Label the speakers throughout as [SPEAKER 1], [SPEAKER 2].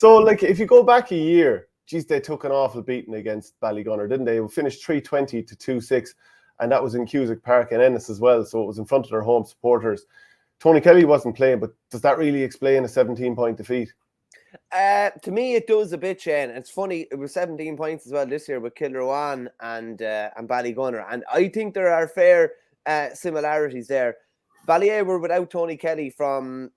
[SPEAKER 1] So, like, if you go back a year, geez, they took an awful beating against Ballygunner, didn't they? They finished 320 to 2-6, and that was in Cusack Park in Ennis as well, so it was in front of their home supporters. Tony Kelly wasn't playing, but does that really explain a 17-point defeat?
[SPEAKER 2] To me, it does a bit, Shane. It's funny, it was 17 points as well this year with Kilruane and Ballygunner, and I think there are fair similarities there. Ballyea were without Tony Kelly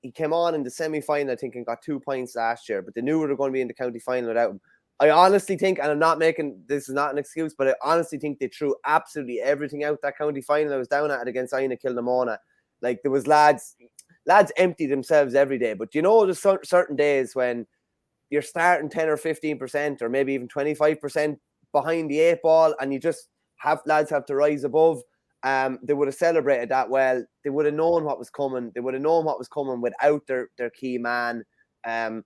[SPEAKER 2] he came on in the semi-final, I think, and got 2 points last year, but they knew they were going to be in the county final without him. I honestly think, and I'm not making, this is not an excuse, but I honestly think they threw absolutely everything out that county final. I was down at it against Aina Kilnamona. Like, there was lads empty themselves every day, but there's certain days when you're starting 10 or 15% or maybe even 25% behind the 8 ball, and you just lads have to rise above. They would have celebrated that well. They would have known what was coming. They would have known what was coming without their key man. They're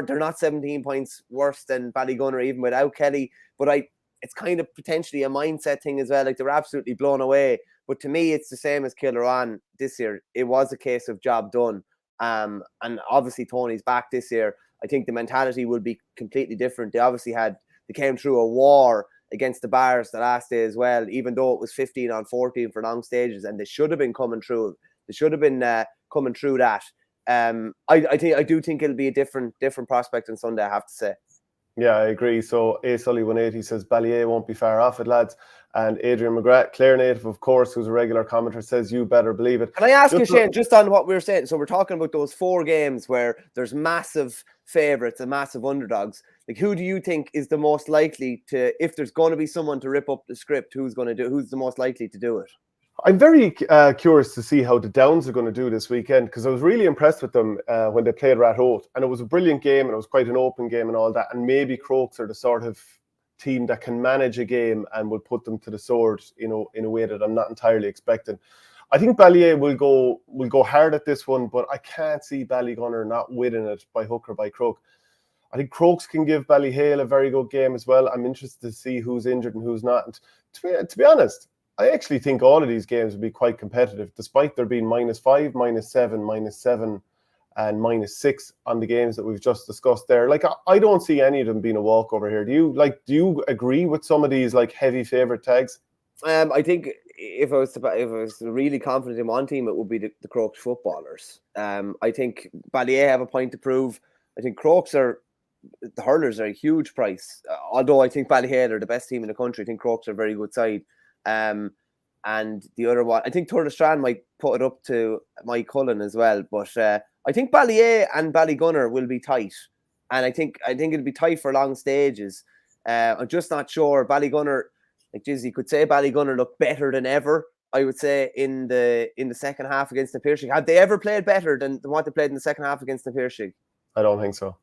[SPEAKER 2] not 17 points worse than Ballygunner even without Kelly, but it's kind of potentially a mindset thing as well. Like, they were absolutely blown away. But to me, it's the same as Kilruane this year. It was a case of job done. And obviously Tony's back this year. I think the mentality will be completely different. They came through a war against the Bars the last day as well, even though it was 15-14 for long stages, and they should have been coming through. They should have been coming through that. I do think it'll be a different prospect on Sunday, I have to say.
[SPEAKER 1] Yeah, I agree. So A Sully 180 says Ballyea won't be far off it, lads. And Adrian McGrath, Clare native, of course, who's a regular commenter, says you better believe it.
[SPEAKER 2] Can I ask you, Shane, just on what we were saying? So we're talking about those 4 games where there's massive favourites and massive underdogs. Like, who do you think is the most likely to, if there's going to be someone to rip up the script, who's the most likely to do it?
[SPEAKER 1] I'm very curious to see how the Downs are going to do this weekend, because I was really impressed with them when they played Rathote, and it was a brilliant game and it was quite an open game and all that, and maybe Crokes are the sort of team that can manage a game and will put them to the sword, in a way that I'm not entirely expecting. I think Ballyea will go hard at this one, but I can't see Ballygunner not winning it by hook or by crook. I think Crokes can give Ballyhale a very good game as well. I'm interested to see who's injured and who's not. And to be honest, I actually think all of these games will be quite competitive, despite there being -5, -7, -7, and -6 on the games that we've just discussed there. Like, I don't see any of them being a walkover here. Do you agree with some of these like heavy favourite tags?
[SPEAKER 2] I think if I was really confident in one team, it would be the Crokes footballers. I think Ballyea have a point to prove. I think the hurlers are a huge price. Although I think Ballyhale are the best team in the country, I think Crokes are a very good side. And the other one, I think Turlestrand might put it up to Mike Cullen as well. But I think Ballyea and Ballygunner will be tight, and I think it'll be tight for long stages. I'm just not sure. Ballygunner, like, you could say Ballygunner look better than ever. I would say in the second half against the Piercing. Have they ever played better than what they played in the second half against the Piercing?
[SPEAKER 1] I don't think so.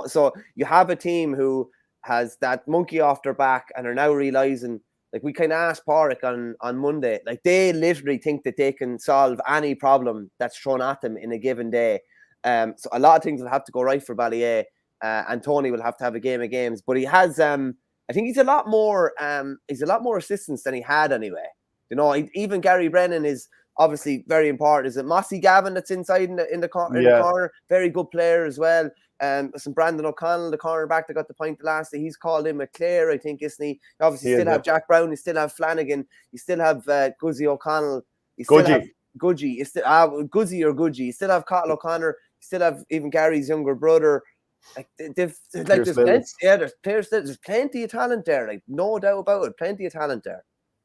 [SPEAKER 2] So you have a team who has that monkey off their back and are now realising. Like, we kind of asked Pádraig on Monday, like, they literally think that they can solve any problem that's thrown at them in a given day. So a lot of things will have to go right for Ballyea, and Tony will have to have a game of games. But he has, I think he's a lot more assistance than he had anyway. Even Gary Brennan is obviously very important. Is it Mossy Gavin that's inside in the corner? Very good player as well. Some Brandon O'Connell, the cornerback that got the point last day, he's called in McClare, I think, isn't he? Obviously, you still have Jack Brown, you still have Flanagan, you still have Guzzy O'Connell, you still have Gudgie, you still Guzzy or Gudgie, you still have Cottle O'Connor, you still have even Gary's younger brother. Like, there's plenty of talent there, like, no doubt about it, plenty of talent there.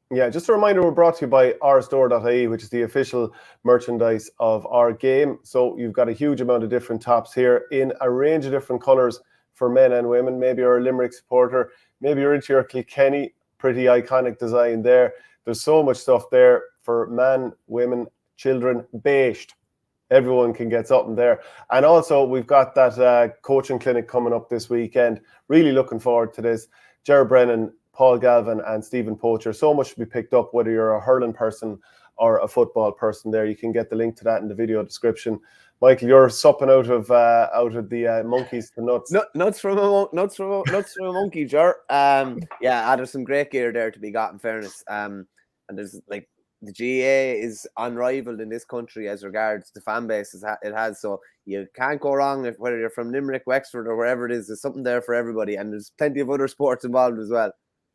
[SPEAKER 1] Yeah, just a reminder, we're brought to you by ourstore.ie, which is the official merchandise of our game. So you've got a huge amount of different tops here in a range of different colours for men and women. Maybe you're a Limerick supporter, maybe you're into your Kilkenny, pretty iconic design there. There's so much stuff there for men, women, children, bashed. Everyone can get something there. And also, we've got that coaching clinic coming up this weekend. Really looking forward to this. Ger Brennan, Paul Galvin and Stephen Poacher. So much to be picked up, whether you're a hurling person or a football person there. You can get the link to that in the video description. Michael, you're supping out of the monkeys to nuts.
[SPEAKER 2] Nuts from a monkey, Ger. Yeah, there's some great gear there to be got, in fairness. And there's, like, the GA is unrivaled in this country as regards the fan base it has. So you can't go wrong whether you're from Limerick, Wexford, or wherever it is. There's something there for everybody, and there's plenty of other sports involved as well.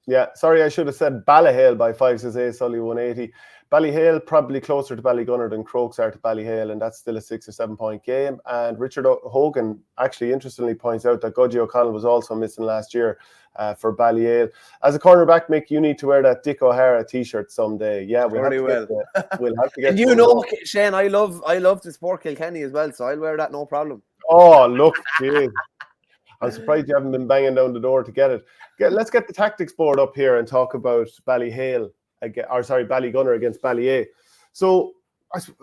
[SPEAKER 1] Yeah, sorry, I should have said Ballyhale by 5, says A Sully 180. Ballyhale probably closer to Ballygunner than Crokes are to Ballyhale, and that's still a 6 or 7 point game. And Richard Hogan actually interestingly points out that Gudgie O'Connell was also missing last year for Ballyhale. As a cornerback, Mick, you need to wear that Dick O'Hara t-shirt someday. Yeah, we'll have to get
[SPEAKER 2] and you know, Shane, I love to support Kilkenny as well, so I'll wear that, no problem.
[SPEAKER 1] Oh, look, geez. I'm surprised you haven't been banging down the door to get it. Let's get the tactics board up here and talk about Ballygunner against Ballyea. So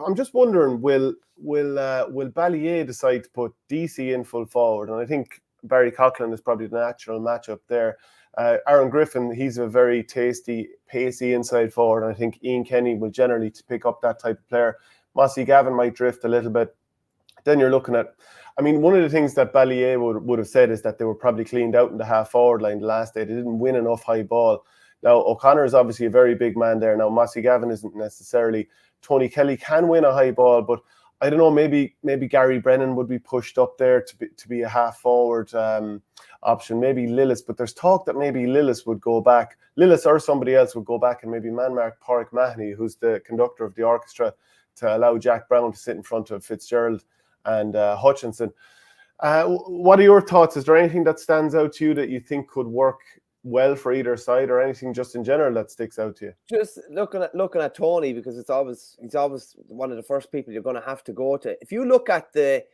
[SPEAKER 1] I'm just wondering, will Ballyea decide to put DC in full forward? And I think Barry Coughlin is probably the natural matchup there. Aaron Griffin, he's a very tasty, pacey inside forward. And I think Ian Kenny will generally pick up that type of player. Mossy Gavin might drift a little bit. Then you're looking at, I mean, one of the things that Ballyea would have said is that they were probably cleaned out in the half-forward line the last day. They didn't win enough high ball. Now, O'Connor is obviously a very big man there. Now, Mossy Gavin isn't necessarily. Tony Kelly can win a high ball, but I don't know, maybe Gary Brennan would be pushed up there to be a half-forward option. Maybe Lillis, but there's talk that maybe Lillis would go back. Lillis or somebody else would go back and maybe man-mark Pádraig Mahoney, who's the conductor of the orchestra, to allow Jack Brown to sit in front of Fitzgerald and Hutchinson. What are your thoughts? Is there anything that stands out to you that you think could work well for either side, or anything just in general that sticks out to you?
[SPEAKER 2] Just looking at Tony, because he's always one of the first people you're going to have to go to. If you look at the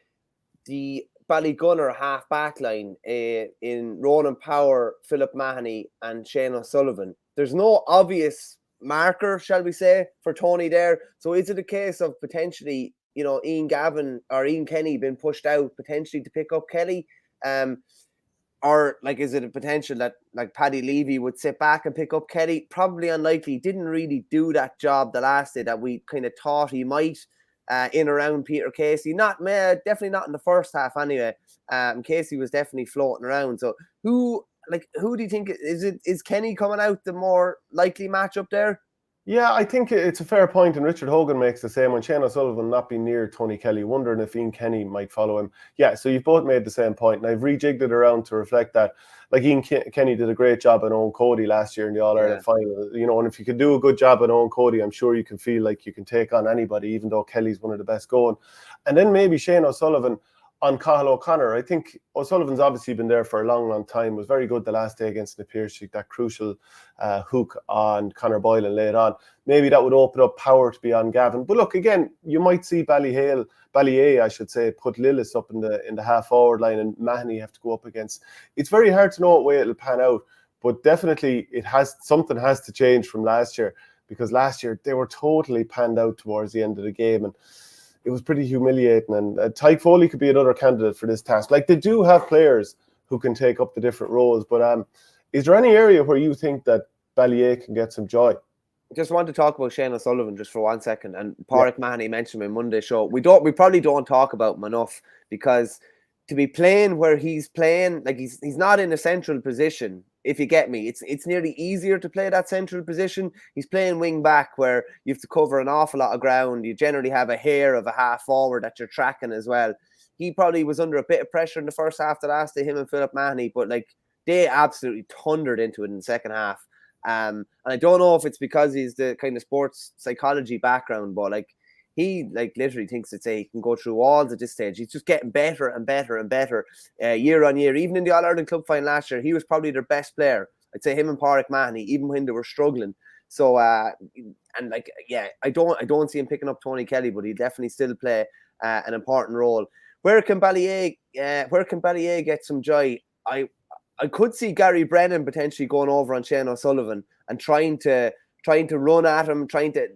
[SPEAKER 2] Ballygunner half back line in Ronan Power, Philip Mahoney, and Shane O'Sullivan, there's no obvious marker, shall we say, for Tony there. So is it a case of potentially, you know, Ian Gavin or Ian Kenny being pushed out potentially to pick up Kelly? Or like, is it a potential that like Paddy Levy would sit back and pick up Kelly? Probably unlikely. He didn't really do that job the last day that we kind of thought he might in around Peter Casey. Definitely not in the first half anyway. Casey was definitely floating around. So who do you think is Kenny coming out the more likely matchup there?
[SPEAKER 1] Yeah, I think it's a fair point, and Richard Hogan makes the same. When Shane O'Sullivan not be near Tony Kelly, wondering if Ian Kenny might follow him. Yeah, so you've both made the same point, and I've rejigged it around to reflect that. Like, Ian Kenny did a great job on Owen Cody last year in the All-Ireland final, you know, and if you can do a good job on Owen Cody, I'm sure you can feel like you can take on anybody, even though Kelly's one of the best going. And then maybe Shane O'Sullivan on Cathal O'Connor. I think O'Sullivan's obviously been there for a long, long time. Was very good the last day against the Pierce, that crucial hook on Conor Boylan late on. Maybe that would open up power to be on Gavin. But look, again, you might see Ballyea, I should say, put Lillis up in the half forward line, and Mahoney have to go up against. It's very hard to know what way it'll pan out, but definitely something has to change from last year, because last year they were totally panned out towards the end of the game, and it was pretty humiliating. And Tyke Foley could be another candidate for this task. Like, they do have players who can take up the different roles, but is there any area where you think that Ballyea can get some joy?
[SPEAKER 2] I just want to talk about Shane O'Sullivan just for 1 second. And Pádraig Mahoney mentioned him in Monday's show. We probably don't talk about him enough, because to be playing where he's playing, like he's not in a central position, if you get me. It's nearly easier to play that central position. He's playing wing back, where you have to cover an awful lot of ground. You generally have a hair of a half forward that you're tracking as well. He probably was under a bit of pressure in the first half the last day, him and Philip Mahoney, but like they absolutely thundered into it in the second half. And I don't know if it's because he's the kind of sports psychology background, but like he literally thinks he can go through walls at this stage. He's just getting better and better and better year on year. Even in the All-Ireland Club final last year, he was probably their best player. I'd say him and Pádraig Mahoney, even when they were struggling. So I don't see him picking up Tony Kelly, but he definitely still play an important role. Where can Ballyea get some joy? I could see Gary Brennan potentially going over on Shane O'Sullivan and trying to run at him,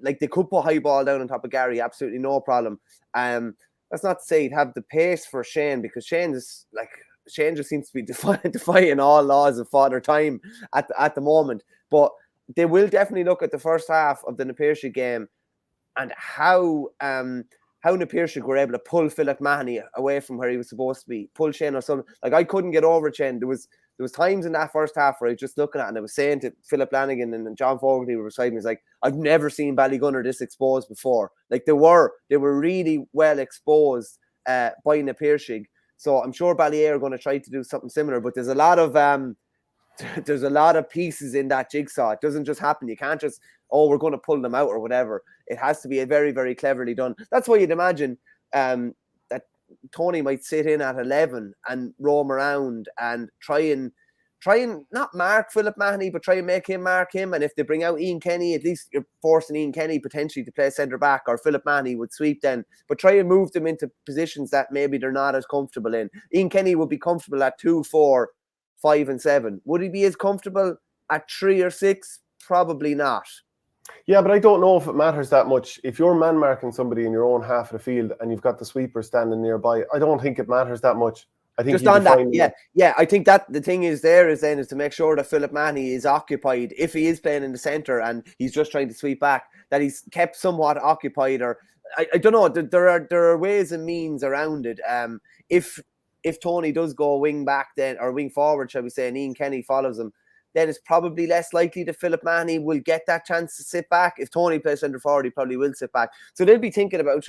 [SPEAKER 2] they could put high ball down on top of Gary, absolutely no problem. That's not to say he'd have the pace for Shane, because Shane just seems to be defying all laws of father time at the moment. But they will definitely look at the first half of the Na Piarsaigh game and how how Na Piarsaigh were able to pull Philip Mahoney away from where he was supposed to be, pull Shane or something. Like, I couldn't get over it, Shane. There was times in that first half where I was just looking at it and I was saying to Philip Lanigan and John Fogarty were beside me, it's like, I've never seen Ballygunner this exposed before. Like, they were really well exposed by Na Piarsaigh. So I'm sure Ballyea are going to try to do something similar, but there's a lot of pieces in that jigsaw. It doesn't just happen. You can't just, we're going to pull them out or whatever. It has to be a very, very cleverly done. That's why you'd imagine that Tony might sit in at 11 and roam around and try and not mark Philip Mahoney, but try and make him mark him. And if they bring out Ian Kenny, at least you're forcing Ian Kenny potentially to play centre back, or Philip Mahoney would sweep then. But try and move them into positions that maybe they're not as comfortable in. Ian Kenny would be comfortable at 2, 4, 5 and 7. Would he be as comfortable at 3 or 6? Probably not.
[SPEAKER 1] Yeah, but I don't know if it matters that much. If you're man marking somebody in your own half of the field and you've got the sweeper standing nearby, I don't think it matters that much. I think
[SPEAKER 2] just on that, yeah. I think that the thing is to make sure that Philip Mahoney is occupied if he is playing in the centre and he's just trying to sweep back, that he's kept somewhat occupied. Or I don't know. There are ways and means around it. If Tony does go wing back then, or wing forward, shall we say, and Ian Kenny follows him, then it's probably less likely that Philip Mahoney will get that chance to sit back. If Tony plays centre forward, he probably will sit back. So they'll be thinking about, I'm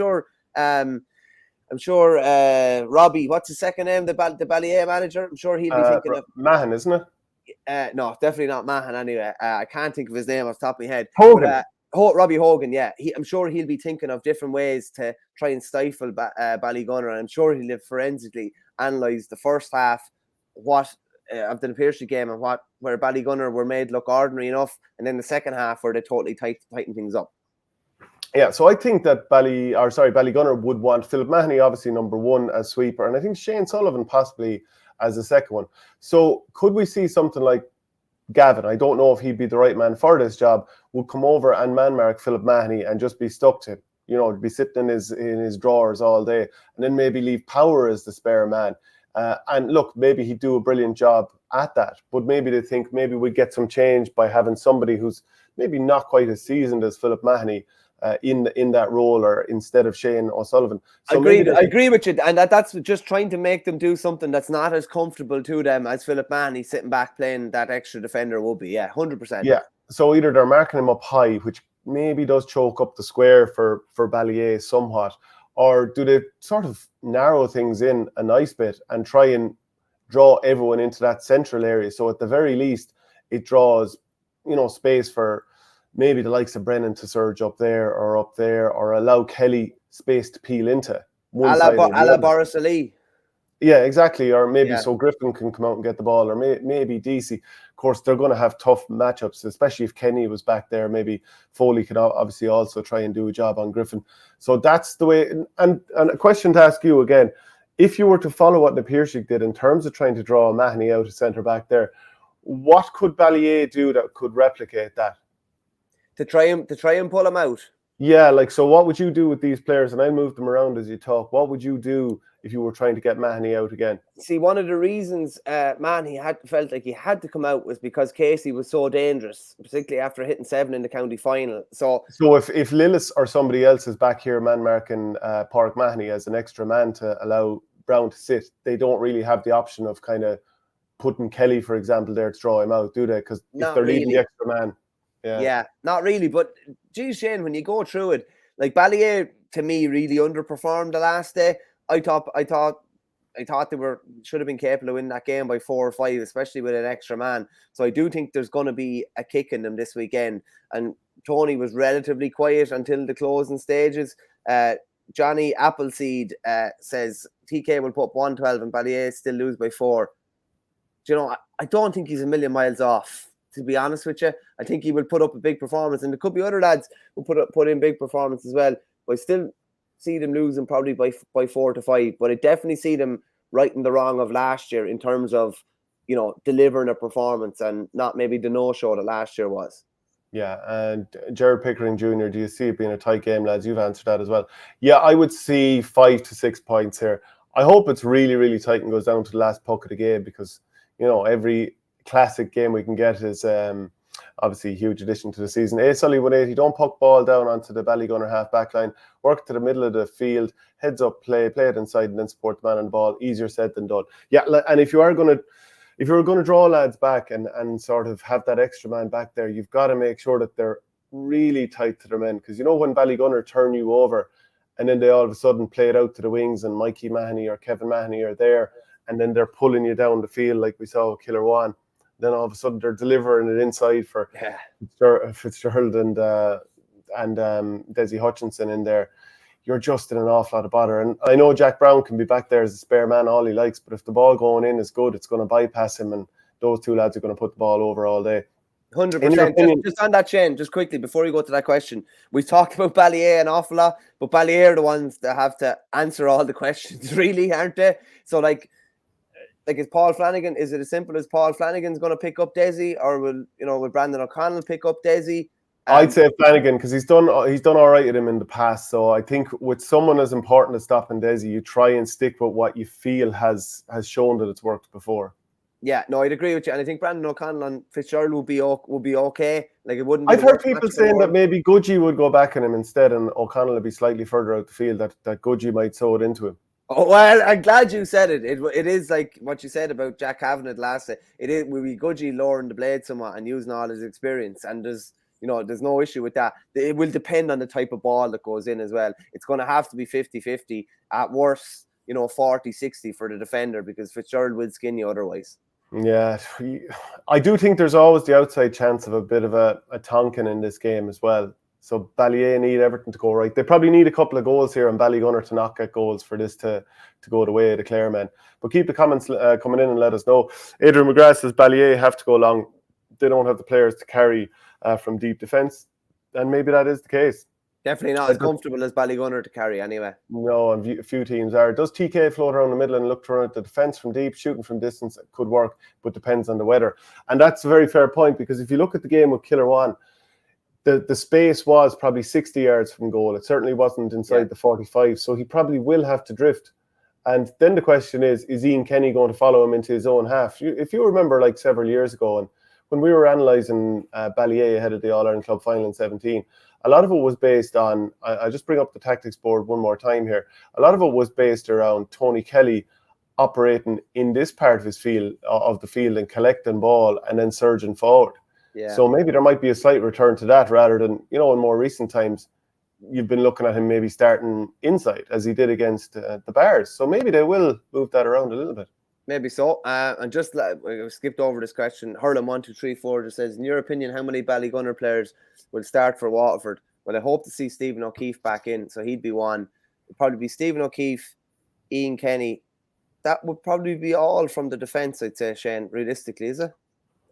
[SPEAKER 2] sure Robbie, what's his second name, the Ballyea manager? I'm sure he'll be thinking of
[SPEAKER 1] Mahon, isn't it?
[SPEAKER 2] No, definitely not Mahon anyway. I can't think of his name off the top of my head.
[SPEAKER 1] Hogan.
[SPEAKER 2] Robbie Hogan, yeah. I'm sure he'll be thinking of different ways to try and stifle Ballygunner. And I'm sure he'll have forensically analysed the first half, of the Na Piarsaigh game, and where Ballygunner were made look ordinary enough, and then the second half where they totally tighten things up.
[SPEAKER 1] Yeah, so I think that Ballygunner would want Philip Mahoney, obviously number 1 as sweeper, and I think Shane Sullivan possibly as the second one. So could we see something like Gavin, I don't know if he'd be the right man for this job, would come over and man mark Philip Mahoney and just be stuck to him, be sitting in his drawers all day, and then maybe leave Power as the spare man. And look, maybe he'd do a brilliant job at that, but maybe they think maybe we'd get some change by having somebody who's maybe not quite as seasoned as Philip Mahoney in that role, or instead of Shane O'Sullivan. So
[SPEAKER 2] I agree with you, and that's just trying to make them do something that's not as comfortable to them as Philip Mahoney sitting back playing that extra defender would be. Yeah, 100%.
[SPEAKER 1] Yeah, so either they're marking him up high, which maybe does choke up the square for Ballyea somewhat, or do they sort of narrow things in a nice bit and try and draw everyone into that central area? So at the very least, it draws, space for maybe the likes of Brennan to surge up there, or allow Kelly space to peel into one side. A la
[SPEAKER 2] Boris Ali.
[SPEAKER 1] Yeah, exactly. Or maybe so Griffin can come out and get the ball, or maybe DC. Of course, they're going to have tough matchups, especially if Kenny was back there. Maybe Foley could obviously also try and do a job on Griffin. So that's the way. And a question to ask you again: if you were to follow what Na Piarsaigh did in terms of trying to draw Mahoney out of centre back there, what could Ballyea do that could replicate that?
[SPEAKER 2] To try and pull him out.
[SPEAKER 1] Yeah, so what would you do with these players? And I'll move them around as you talk. What would you do if you were trying to get Mahoney out again?
[SPEAKER 2] See, one of the reasons Mahoney felt like he had to come out was because Casey was so dangerous, particularly after hitting 7 in the county final. So
[SPEAKER 1] if Lillis or somebody else is back here man marking Pádraig Mahoney as an extra man to allow Brown to sit, they don't really have the option of kind of putting Kelly, for example, there to draw him out, do they? Because if they're leaving the extra man.
[SPEAKER 2] Yeah, not really. But geez, Shane, when you go through it, like Ballyea to me really underperformed the last day. I thought they should have been capable of winning that game by 4 or 5, especially with an extra man. So I do think there's going to be a kick in them this weekend. And Tony was relatively quiet until the closing stages. Johnny Appleseed says TK will put 112 and Ballyea still lose by 4. Do you know, I don't think he's a million miles off. To be honest with you, I think he will put up a big performance, and there could be other lads who put in big performance as well. But I still see them losing probably by 4 to 5. But I definitely see them righting the wrong of last year in terms of, delivering a performance and not maybe the no-show that last year was.
[SPEAKER 1] Yeah, and Jared Pickering Jr., do you see it being a tight game, lads? You've answered that as well. Yeah, I would see 5 to 6 points here. I hope it's really, really tight and goes down to the last puck of the game, because, every classic game we can get is obviously a huge addition to the season. Sully 180, don't puck ball down onto the Ballygunner half back line, work to the middle of the field, heads up play it inside and then support the man on the ball. Easier said than done. Yeah, and if you were going to draw lads back and sort of have that extra man back there, you've got to make sure that they're really tight to their men, because when Ballygunner turn you over and then they all of a sudden play it out to the wings and Mikey Mahoney or Kevin Mahoney are there and then they're pulling you down the field like we saw with Killerwan, then all of a sudden they're delivering it inside for Fitzgerald and Desi Hutchinson in there. You're just in an awful lot of bother. And I know Jack Brown can be back there as a spare man all he likes, but if the ball going in is good, it's going to bypass him and those two lads are going to put the ball over all day.
[SPEAKER 2] 100%. Just on that, Shane, just quickly before you go to that question, we've talked about Ballyea an awful lot, but Ballyea are the ones that have to answer all the questions, really, aren't they? So, like is Paul Flanagan? Is it as simple as Paul Flanagan's going to pick up Desi, or will Brandon O'Connell pick up Desi?
[SPEAKER 1] I'd say Flanagan, because he's done all right with him in the past. So I think with someone as important as stopping Desi, you try and stick with what you feel has shown that it's worked before.
[SPEAKER 2] Yeah, no, I'd agree with you, and I think Brandon O'Connell and Fitzgerald will be okay. Like it wouldn't.
[SPEAKER 1] I've heard people saying that maybe Gudgie would go back on him instead, and O'Connell would be slightly further out the field. That Gudgie might sew it into him.
[SPEAKER 2] Oh well, I'm glad you said it. It is like what you said about Jack Kavanagh last night. It is will be Gudgie lowering the blade somewhat and using all his experience, and there's no issue with that. It will depend on the type of ball that goes in as well. It's going to have to be 50-50 at worst. 40-60 for the defender, because Fitzgerald will skin you otherwise.
[SPEAKER 1] Yeah, I do think there's always the outside chance of a bit of a Tonkin in this game as well. So Ballyea need everything to go right. They probably need a couple of goals here and Ballygunner to not get goals for this to go the way of the Claremen. But keep the comments coming in and let us know. Adrian McGrath says Ballyea have to go long. They don't have the players to carry from deep defence. And maybe that is the case.
[SPEAKER 2] Definitely not as comfortable as Ballygunner to carry anyway.
[SPEAKER 1] No, and a few teams are. Does TK float around the middle and look to run at the defence from deep? Shooting from distance could work, but depends on the weather. And that's a very fair point, because if you look at the game with Killerwan, the space was probably 60 yards from goal. It certainly wasn't inside the 45, so he probably will have to drift. And then the question is Ian Kenny going to follow him into his own half? If you remember, like several years ago, and when we were analysing Ballyea ahead of the All-Ireland Club final in 2017, a lot of it was based on, I just bring up the tactics board one more time here, a lot of it was based around Tony Kelly operating in this part of his field, of the field, and collecting ball and then surging forward. Yeah. So maybe there might be a slight return to that, rather than, in more recent times, you've been looking at him maybe starting inside, as he did against the Bars. So maybe they will move that around a little bit.
[SPEAKER 2] Maybe so. And just we skipped over this question. Hurling 1234 just says, in your opinion, how many Ballygunner players will start for Waterford? Well, I hope to see Stephen O'Keefe back in, so he'd be one. It'd probably be Stephen O'Keefe, Ian Kenny. That would probably be all from the defence, I'd say, Shane, realistically, is it?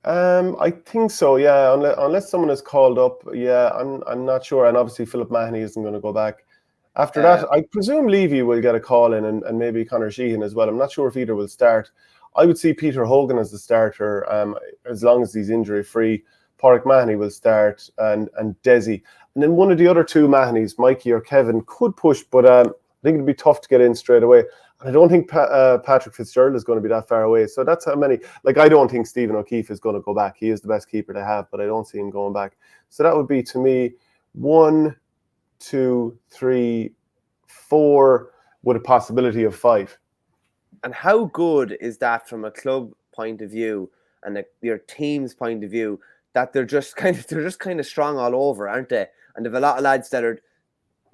[SPEAKER 1] I think so, yeah. Unless someone is called up, yeah, I'm not sure. And obviously Philip Mahoney isn't going to go back. After that, I presume Levy will get a call in, and maybe Conor Sheehan as well. I'm not sure if either will start. I would see Peter Hogan as the starter, as long as he's injury-free. Pádraig Mahoney will start, and Desi. And then one of the other two Mahoneys, Mikey or Kevin, could push, but I think it'd be tough to get in straight away. And I don't think Patrick Fitzgerald is going to be that far away. So that's how many. Like, I don't think Stephen O'Keefe is going to go back. He is the best keeper to have, but I don't see him going back. So that would be, to me, 1, 2, 3, 4, with a possibility of 5.
[SPEAKER 2] And how good is that from a club point of view and your team's point of view, that they're just kind of strong all over, aren't they? And they've a lot of lads that are,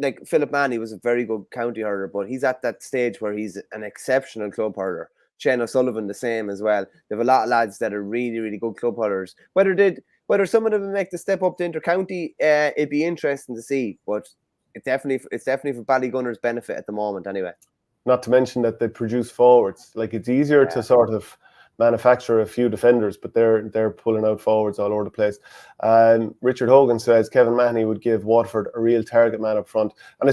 [SPEAKER 2] like Philip Mahoney was a very good county hurler, but he's at that stage where he's an exceptional club hurler. Shane O'Sullivan the same as well. They have a lot of lads that are really, really good club hurlers. Whether some of them make the step up to inter-county, it'd be interesting to see. But it's definitely for Ballygunner's benefit at the moment, anyway. Not
[SPEAKER 1] to mention that they produce forwards. Like, it's easier to sort of manufacture a few defenders, but they're pulling out forwards all over the place. Richard Hogan says Kevin Mahoney would give Waterford a real target man up front. And